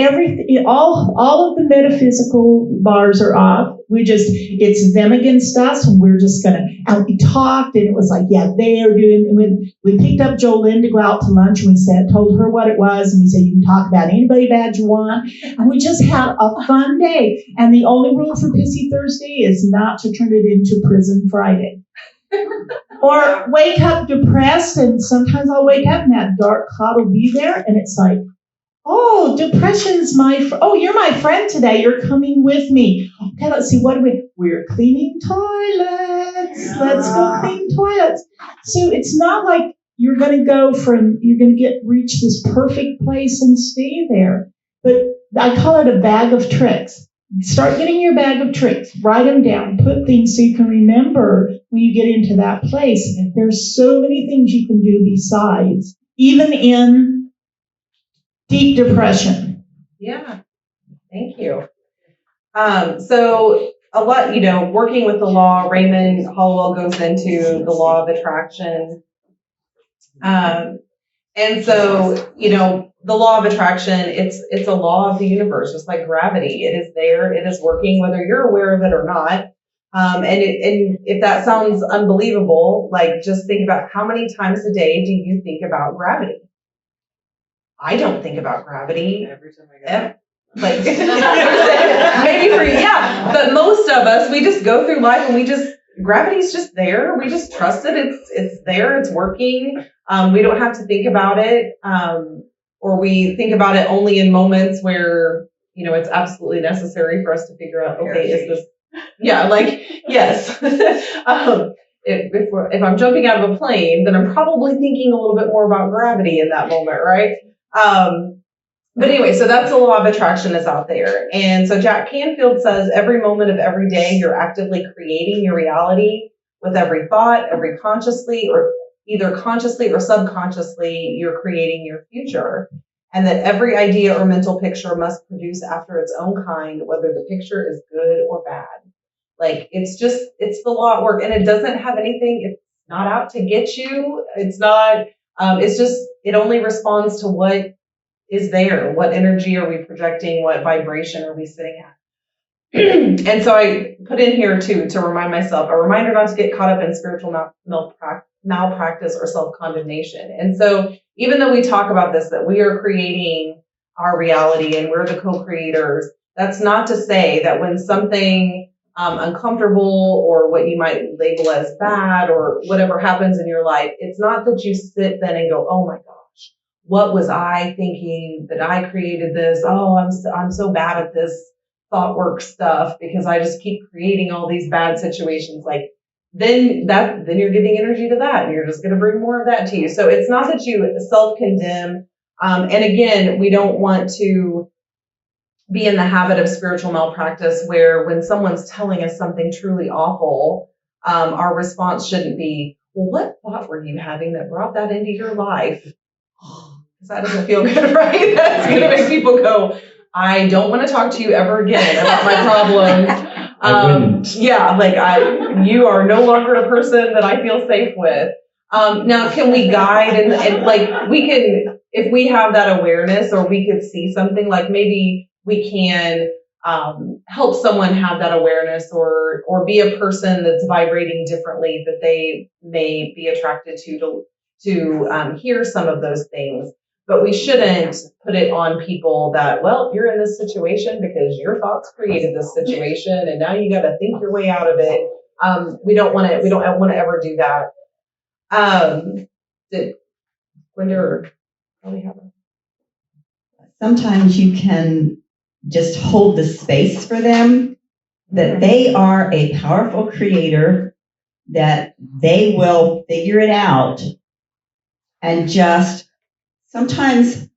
Speaker 7: all of the metaphysical bars are off. It's them against us, and we're just going to, and we talked, and it was like, yeah, they are doing, and we picked up Jolene to go out to lunch, and we told her what it was, and we said, you can talk about anybody bad you want, and we just had a fun day. And the only rule for Pissy Thursday is not to turn it into Prison Friday. Or wake up depressed, and sometimes I'll wake up and that dark cloud will be there, and it's like, oh, depression's you're my friend today. You're coming with me. Okay, let's see, we're cleaning toilets. Let's go clean toilets. So it's not like you're going to reach this perfect place and stay there. But I call it a bag of tricks. Start getting your bag of tricks. Write them down. Put things so you can remember when you get into that place. There's so many things you can do besides, even in deep depression.
Speaker 1: Yeah. Thank you. So a lot, working with the law, Raymond Hollowell goes into the law of attraction. And so, the law of attraction, it's a law of the universe, just like gravity. It is there, it is working, whether you're aware of it or not. And if that sounds unbelievable, like just think about how many times a day do you think about gravity? I don't think about gravity.
Speaker 6: Every time I get
Speaker 1: like maybe for you, yeah. But most of us, we just go through life and gravity's just there. We just trust it. It's there. It's working. We don't have to think about it. Or we think about it only in moments where, it's absolutely necessary for us to figure out, okay, is this, yeah, like, yes. If I'm jumping out of a plane, then I'm probably thinking a little bit more about gravity in that moment, right? But anyway, so that's the law of attraction is out there. And so Jack Canfield says every moment of every day, you're actively creating your reality with every thought, either consciously or subconsciously, you're creating your future. And that every idea or mental picture must produce after its own kind, whether the picture is good or bad. Like, it's the law at work, and it doesn't have anything, it's not out to get you. It's not, it only responds to what is there. What energy are we projecting? What vibration are we sitting at? And so I put in here too, to remind myself, a reminder not to get caught up in spiritual malpractice or self-condemnation. And so even though we talk about this, that we are creating our reality and we're the co-creators, that's not to say that when something uncomfortable or what you might label as bad or whatever happens in your life, it's not that you sit then and go, oh my gosh, what was I thinking that I created this? Oh, I'm so bad at this thought work stuff because I just keep creating all these bad situations. Like, then you're giving energy to that, and you're just going to bring more of that to you. So it's not that you self-condemn. And again, we don't want to be in the habit of spiritual malpractice where when someone's telling us something truly awful, our response shouldn't be, well, what thought were you having that brought that into your life? Because that doesn't feel good, right? That's going to make people go, I don't want to talk to you ever again about my problems. Yeah, like you are no longer a person that I feel safe with. Now, can we guide and like we can, if we have that awareness or we could see something, like maybe we can help someone have that awareness or be a person that's vibrating differently that they may be attracted to hear some of those things. But we shouldn't put it on people that, well, you're in this situation because your thoughts created this situation, and now you got to think your way out of it. We don't want to ever do that.
Speaker 5: Sometimes you can just hold the space for them, that they are a powerful creator, that they will figure it out, and just sometimes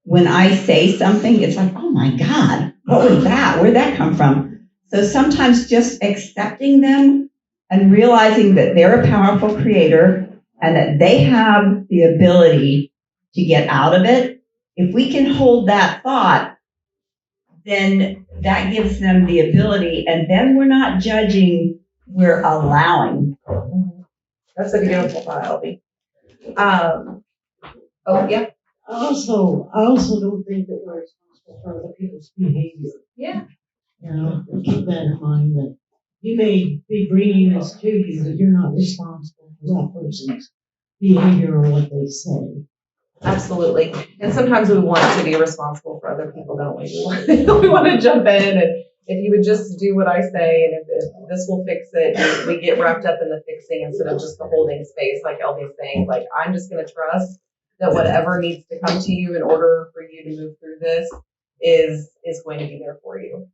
Speaker 5: when I say something, it's like, oh my God, what was that? Where'd that come from? So sometimes just accepting them and realizing that they're a powerful creator and that they have the ability to get out of it. If we can hold that thought, then that gives them the ability, and then we're not judging, we're allowing.
Speaker 1: That's a beautiful thought, Elby. Oh, yeah.
Speaker 9: I also don't think that we're responsible for other people's behavior.
Speaker 1: Yeah.
Speaker 9: You know, keep that in mind that you may be bringing this to you, but you're not responsible for that person's behavior or what they say.
Speaker 1: Absolutely. And sometimes we want to be responsible for other people, don't we? We want to jump in, and if you would just do what I say, and if this will fix it, and we get wrapped up in the fixing instead of just the holding space, like Elby's saying. Like, I'm just going to trust that whatever needs to come to you in order for you to move through this is going to be there for you.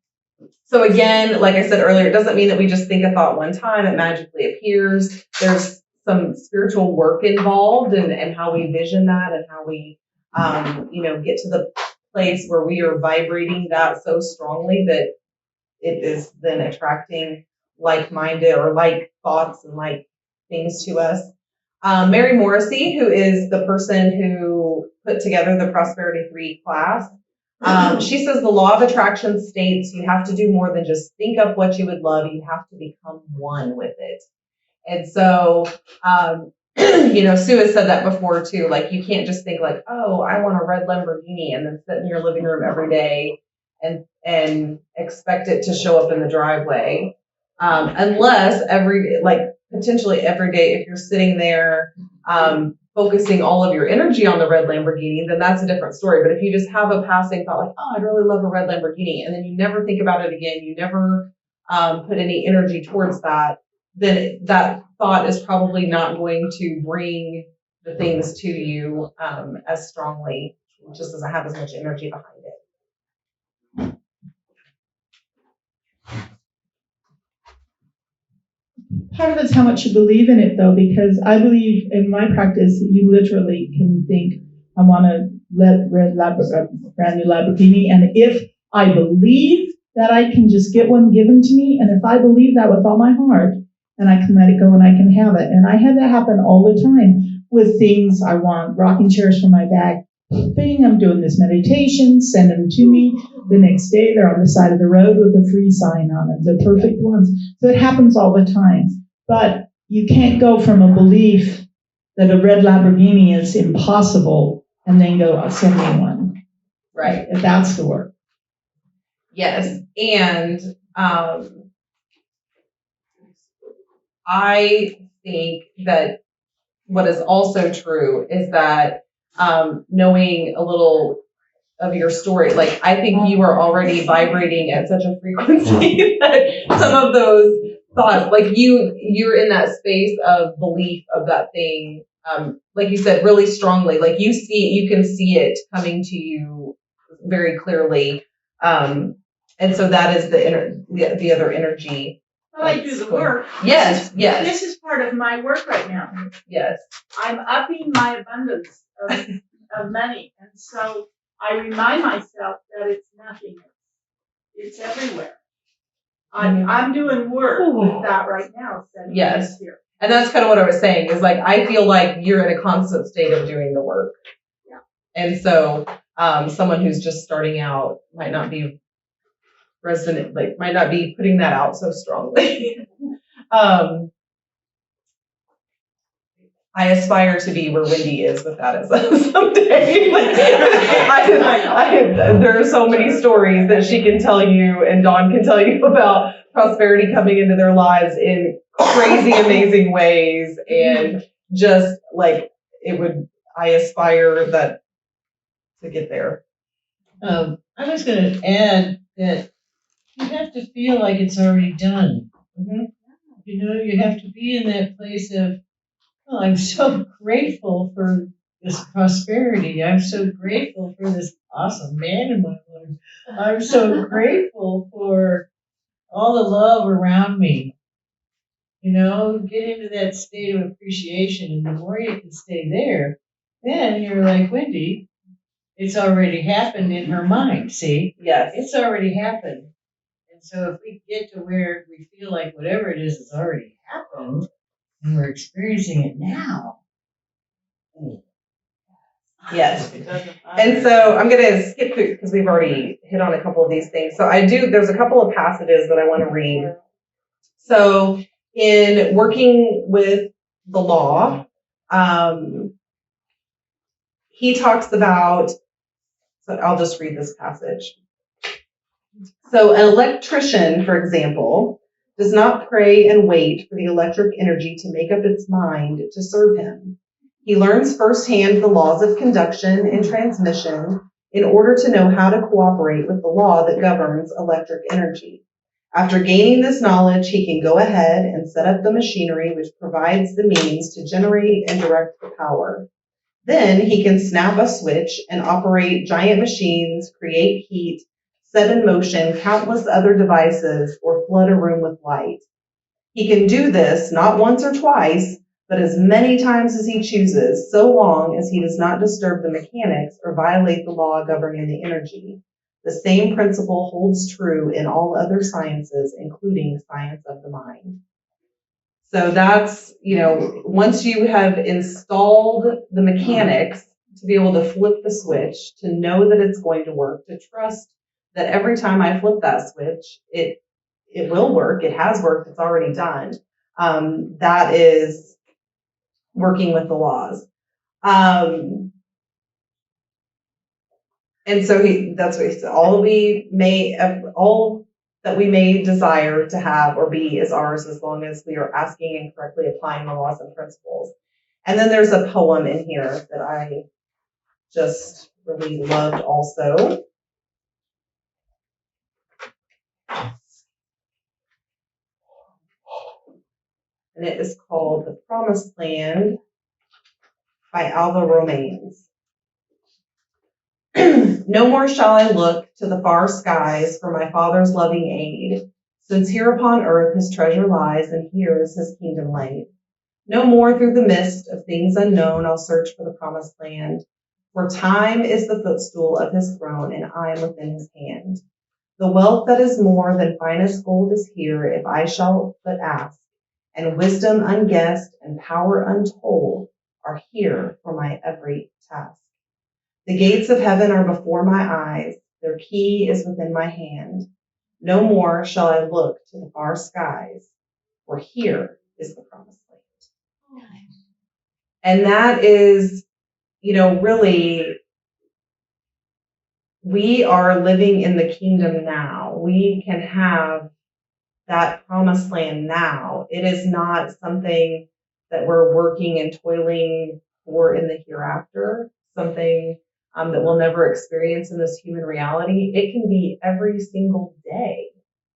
Speaker 1: So again, like I said earlier, it doesn't mean that we just think a thought one time, it magically appears. There's some spiritual work involved and how we vision that and how we, get to the place where we are vibrating that so strongly that it is then attracting like-minded or like thoughts and like things to us. Mary Morrissey, who is the person who put together the Prosperity 3 class, she says the law of attraction states you have to do more than just think up what you would love. You have to become one with it. And so, Sue has said that before too. Like, you can't just think like, oh, I want a red Lamborghini and then sit in your living room every day and expect it to show up in the driveway. Unless potentially every day, if you're sitting there, focusing all of your energy on the red Lamborghini, then that's a different story. But if you just have a passing thought like, oh, I'd really love a red Lamborghini, and then you never think about it again, you never put any energy towards that, then that thought is probably not going to bring the things to you as strongly. It just doesn't have as much energy behind it.
Speaker 7: Part of it's how much you believe in it, though, because I believe in my practice, you literally can think, I want a brand new Lamborghini, and if I believe that I can just get one given to me, and if I believe that with all my heart, and I can let it go and I can have it. And I have that happen all the time with things I want, rocking chairs for my back. Thing, I'm doing this meditation, send them to me. The next day, they're on the side of the road with a free sign on it, the perfect ones. So it happens all the time. But you can't go from a belief that a red Lamborghini is impossible and then go, I'll send me one.
Speaker 1: Right.
Speaker 7: That's the work.
Speaker 1: Yes. And I think that what is also true is that knowing a little of your story, like, I think you are already vibrating at such a frequency that some of those thoughts, like you're in that space of belief of that thing, like you said, really strongly. Like, you can see it coming to you very clearly, and so that is the other energy.
Speaker 3: Well, I do the work.
Speaker 1: Yes.
Speaker 3: This is part of my work right now.
Speaker 1: Yes.
Speaker 3: I'm upping my abundance of money. And so I remind myself that it's nothing. It's everywhere. I'm doing work with that right now.
Speaker 1: Yes. Here. And that's kind of what I was saying, is like, I feel like you're in a constant state of doing the work.
Speaker 3: Yeah.
Speaker 1: And so someone who's just starting out might not be might not be putting that out so strongly. I aspire to be where Wendy is with that someday. There are so many stories that she can tell you and Dawn can tell you about prosperity coming into their lives in crazy, amazing ways. And just like I aspire to get there.
Speaker 9: I was going to add that you have to feel like it's already done.
Speaker 1: Mm-hmm.
Speaker 9: You have to be in that place of, oh, I'm so grateful for this prosperity. I'm so grateful for this awesome man in my life. I'm so grateful for all the love around me. Get into that state of appreciation, and the more you can stay there, then you're like Wendy. It's already happened in her mind. See?
Speaker 1: Yes.
Speaker 9: It's already happened. And And so if we get to where we feel like whatever it is has already happened and we're experiencing it now.
Speaker 1: Yes.
Speaker 3: It doesn't
Speaker 1: And so I'm going to skip through because we've already hit on a couple of these things. So there's a couple of passages that I want to read. So in working with the law, he talks about, so I'll just read this passage. So an electrician, for example, does not pray and wait for the electric energy to make up its mind to serve him. He learns firsthand the laws of conduction and transmission in order to know how to cooperate with the law that governs electric energy. After gaining this knowledge, he can go ahead and set up the machinery which provides the means to generate and direct the power. Then he can snap a switch and operate giant machines, create heat, set in motion countless other devices, or flood a room with light. He can do this not once or twice, but as many times as he chooses, so long as he does not disturb the mechanics or violate the law governing the energy. The same principle holds true in all other sciences, including science of the mind. So that's, once you have installed the mechanics to be able to flip the switch, to know that it's going to work, to trust that every time I flip that switch, it will work. It has worked. It's already done. That is working with the laws. And so that's what he said. All that we may desire to have or be is ours as long as we are asking and correctly applying the laws and principles. And then there's a poem in here that I just really loved also. And it is called The Promised Land by Alva Romanes. No more shall I look to the far skies for my Father's loving aid, since here upon earth his treasure lies and here is his kingdom laid. No more through the mist of things unknown I'll search for the promised land, for time is the footstool of his throne and I am within his hand. The wealth that is more than finest gold is here if I shall but ask, and wisdom unguessed and power untold are here for my every task. The gates of heaven are before my eyes, their key is within my hand. No more shall I look to the far skies, for here is the promised land. And that is, really, we are living in the kingdom now. We can have that promised land now. It is not something that we're working and toiling for in the hereafter, something that we'll never experience in this human reality. It can be every single day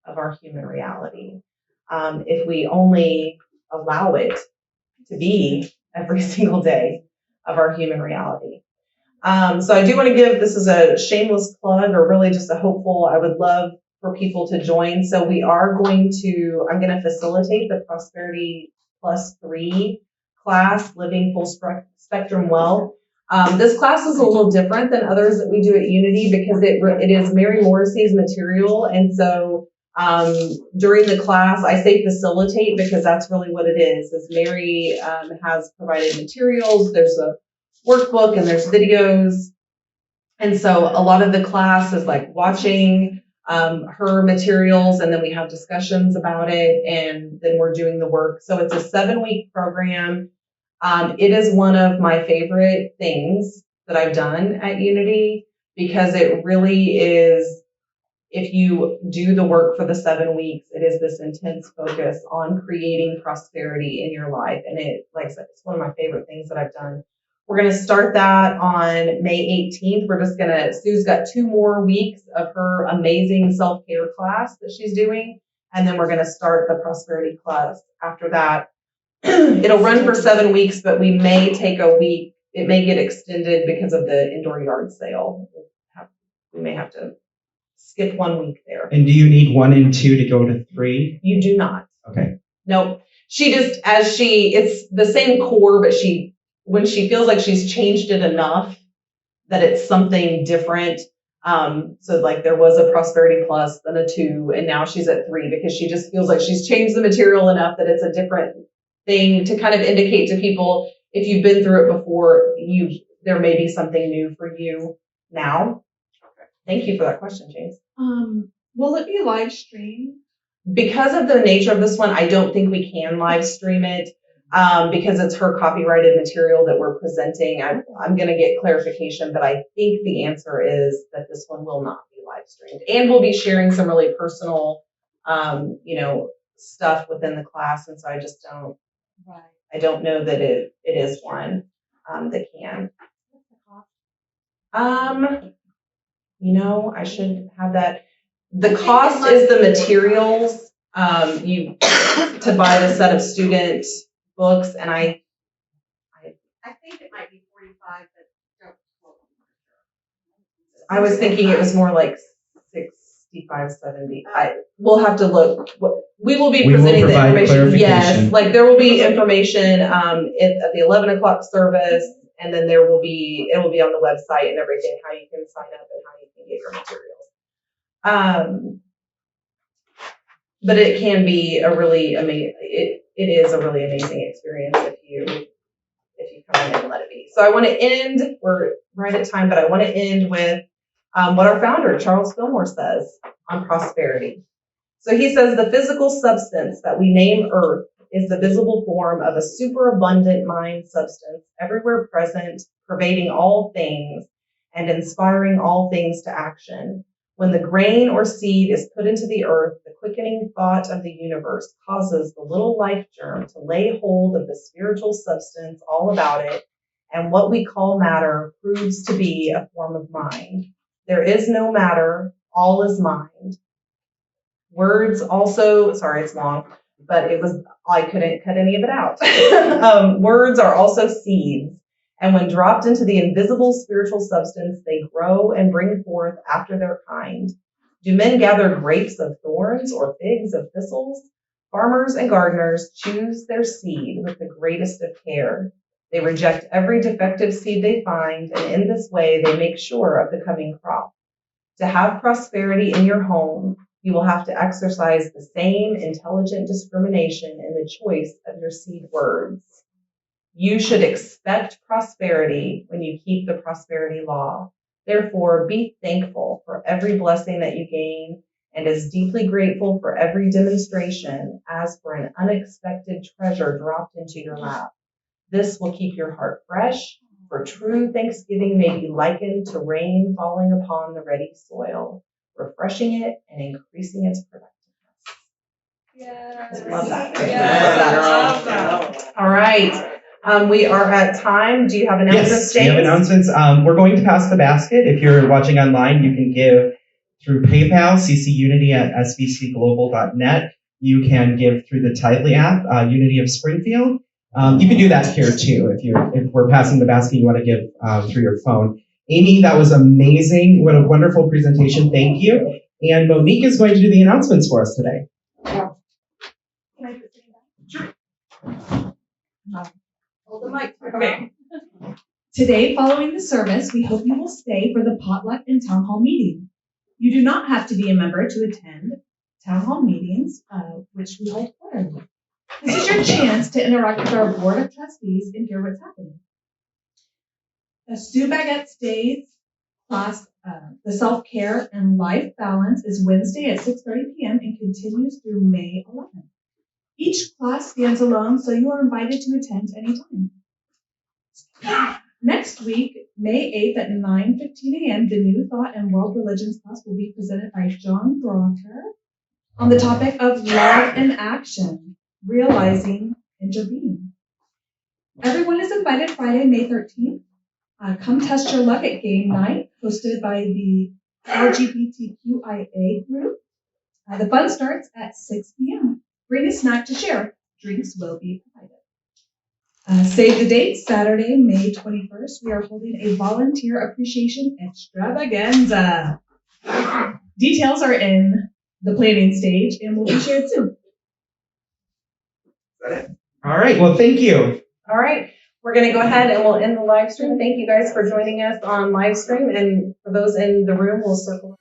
Speaker 1: of our human reality, if we only allow it to be every single day of our human reality. So I do want to give, this is a shameless plug or really just a hopeful, I would love for people to join. So I'm going to facilitate the Prosperity Plus 3 class, Living Full Spectrum Wealth. This class is a little different than others that we do at Unity because it is Mary Morrissey's material. And so during the class, I say facilitate because that's really what it is Mary has provided materials. There's a workbook and there's videos. And so a lot of the class is like watching her materials, and then we have discussions about it, and then we're doing the work. So it's a 7-week program. It is one of my favorite things that I've done at Unity because it really is, if you do the work for the 7 weeks, it is this intense focus on creating prosperity in your life. And it, like I said, it's one of my favorite things that I've done. We're going to start that on May 18th. Sue's got 2 more weeks of her amazing self-care class that she's doing. And then we're going to start the prosperity class after that. It'll run for 7 weeks, but we may take a week. It may get extended because of the indoor yard sale. We may have to skip 1 week there.
Speaker 11: And do you need 1 and 2 to go to 3?
Speaker 1: You do not.
Speaker 11: Okay.
Speaker 1: Nope. She just, it's the same core, but when she feels like she's changed it enough that it's something different, So like there was a prosperity plus, then a 2, and now she's at 3 because she just feels like she's changed the material enough that it's a different thing to kind of indicate to people, if you've been through it before, there may be something new for you now. Thank you for that question, James.
Speaker 8: Will it be live streamed?
Speaker 1: Because of the nature of this one, I don't think we can live stream it because it's her copyrighted material that we're presenting. I'm going to get clarification, but I think the answer is that this one will not be live streamed. And we'll be sharing some really personal, stuff within the class. And so I just don't, I don't know that it is one that can. I should have that. The cost is the materials, to buy the set of student books, and I
Speaker 6: think it might be 45, but don't quote me.
Speaker 1: I was thinking it was more like 65, 70. We'll have to look. We will be presenting the information. Yes, like there will be information at the 11 o'clock service, and then it will be on the website and everything, how you can sign up and how you can get your materials. But it can be a really amazing. It is a really amazing experience if you come in and let it be. So I want to end. We're right at time, but I want to end with what our founder Charles Fillmore says on prosperity. So he says the physical substance that we name Earth is the visible form of a superabundant mind substance, everywhere present, pervading all things, and inspiring all things to action. When the grain or seed is put into the earth, the quickening thought of the universe causes the little life germ to lay hold of the spiritual substance all about it, and what we call matter proves to be a form of mind. There is no matter, all is mind. Words also, sorry, it's long, but I couldn't cut any of it out. Words are also seeds, and when dropped into the invisible spiritual substance, they grow and bring forth after their kind. Do men gather grapes of thorns or figs of thistles? Farmers and gardeners choose their seed with the greatest of care. They reject every defective seed they find, and in this way they make sure of the coming crop. To have prosperity in your home, you will have to exercise the same intelligent discrimination in the choice of your seed words. You should expect prosperity when you keep the prosperity law. Therefore, be thankful for every blessing that you gain and as deeply grateful for every demonstration as for an unexpected treasure dropped into your lap. This will keep your heart fresh, for true thanksgiving may be likened to rain falling upon the ready soil, refreshing it and increasing its productiveness.
Speaker 8: Yes.
Speaker 1: Love that.
Speaker 8: Yes.
Speaker 1: Love that. All right. We are at time. Do you have announcements,
Speaker 11: Yes,
Speaker 1: James?
Speaker 11: we have announcements. We're going to pass the basket. If you're watching online, you can give through PayPal, ccunity@sbcglobal.net. You can give through the Tidely app, Unity of Springfield. You can do that here too. If we're passing the basket, you want to give through your phone. Amy, that was amazing. What a wonderful presentation. Thank you. And Monique is going to do the announcements for us today.
Speaker 8: Sure. Hold the mic. Okay. Today, following the service, we hope you will stay for the potluck and town hall meeting. You do not have to be a member to attend town hall meetings, which we hold quarterly. This is your chance to interact with our board of trustees and hear what's happening. The Sue Baggett's Days class, the self-care and life balance, is Wednesday at 6:30 p.m. and continues through May 11th. Each class stands alone, so you are invited to attend anytime. Next week, May 8th at 9:15 a.m., the New Thought and World Religions class will be presented by John Brocker on the topic of love and action, realizing intervening. Everyone is invited Friday, May 13th. Come test your luck at game night, hosted by the LGBTQIA group. The fun starts at 6 p.m. Bring a snack to share. Drinks will be provided. Save the date, Saturday, May 21st. We are holding a volunteer appreciation extravaganza. Details are in the planning stage and will be shared soon.
Speaker 11: All right. Well, thank you.
Speaker 1: All right. we're going to go ahead and we'll end the live stream. Thank you guys for joining us on live stream. And for those in the room, we'll circle.